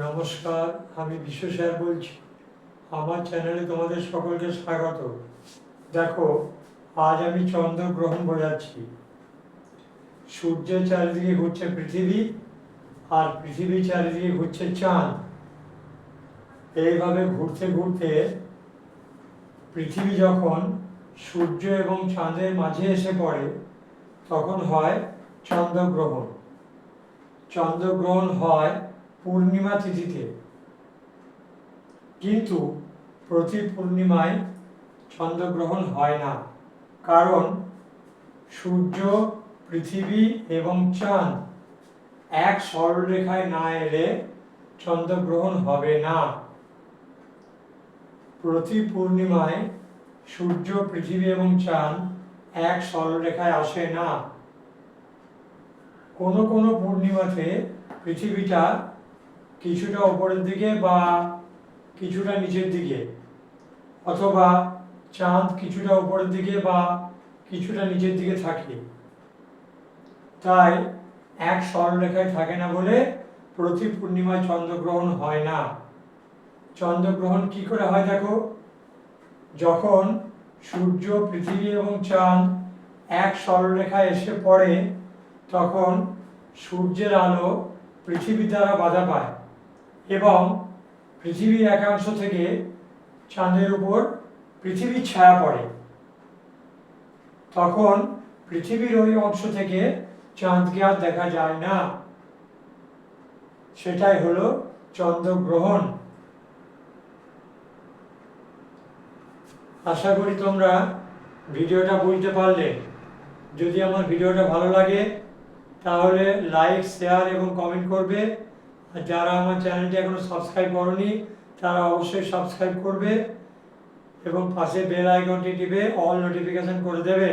নমস্কার, আমি বিশ্ব স্যার বলছি। আমার চ্যানেলে তোমাদের সকলকে স্বাগত। দেখো, আজ আমি চন্দ্রগ্রহণ বোঝাচ্ছি। সূর্যের চারিদিকে ঘুরছে পৃথিবী, আর পৃথিবীর চারিদিকে ঘুরছে চাঁদ। এইভাবে ঘুরতে ঘুরতে পৃথিবী যখন সূর্য এবং চাঁদের মাঝে এসে পড়ে, তখন হয় চন্দ্রগ্রহণ। চন্দ্রগ্রহণ হয় পূর্ণিমা তিথিতে, কিন্তু প্রতি পূর্ণিমায় চন্দ্রগ্রহণ হয় না, কারণ সূর্য, পৃথিবী এবং চাঁদ এক সরলরেখায় না এলে চন্দ্রগ্রহণ হবে না। প্রতি পূর্ণিমায় সূর্য, পৃথিবী এবং চাঁদ এক সরলরেখায় আসে না। কোনো কোনো পূর্ণিমাতে পৃথিবীটা কিছুটা উপরের দিকে বা কিছুটা নিচের দিকে, অথবা চাঁদ কিছুটা উপরের দিকে বা কিছুটা নিচের দিকে থাকে। তাই এক সরলরেখায় থাকে না বলে প্রতি পূর্ণিমায় চন্দ্রগ্রহণ হয় না। চন্দ্রগ্রহণ কি করে হয় দেখো, যখন সূর্য, পৃথিবী এবং চাঁদ এক সরলরেখায় এসে পড়ে, তখন সূর্যের আলো পৃথিবী দ্বারা বাধা পায় এবং পৃথিবীর একাংশ থেকে চাঁদের উপর পৃথিবীর ছায়া পড়ে। তখন পৃথিবীর ওই অংশ থেকে চাঁদকে আর দেখা যায় না। সেটাই হলো চন্দ্রগ্রহণ। আশা করি তোমরা ভিডিওটা বুঝতে পারলে। যদি আমার ভিডিওটা ভালো লাগে তাহলে লাইক, শেয়ার এবং কমেন্ট করবে। আর যারা আমার চ্যানেলটি এখনো সাবস্ক্রাইব করনি তারা অবশ্যই সাবস্ক্রাইব করবে এবং পাশে বেল আইকনটি টিপে অল নোটিফিকেশন করে দেবে।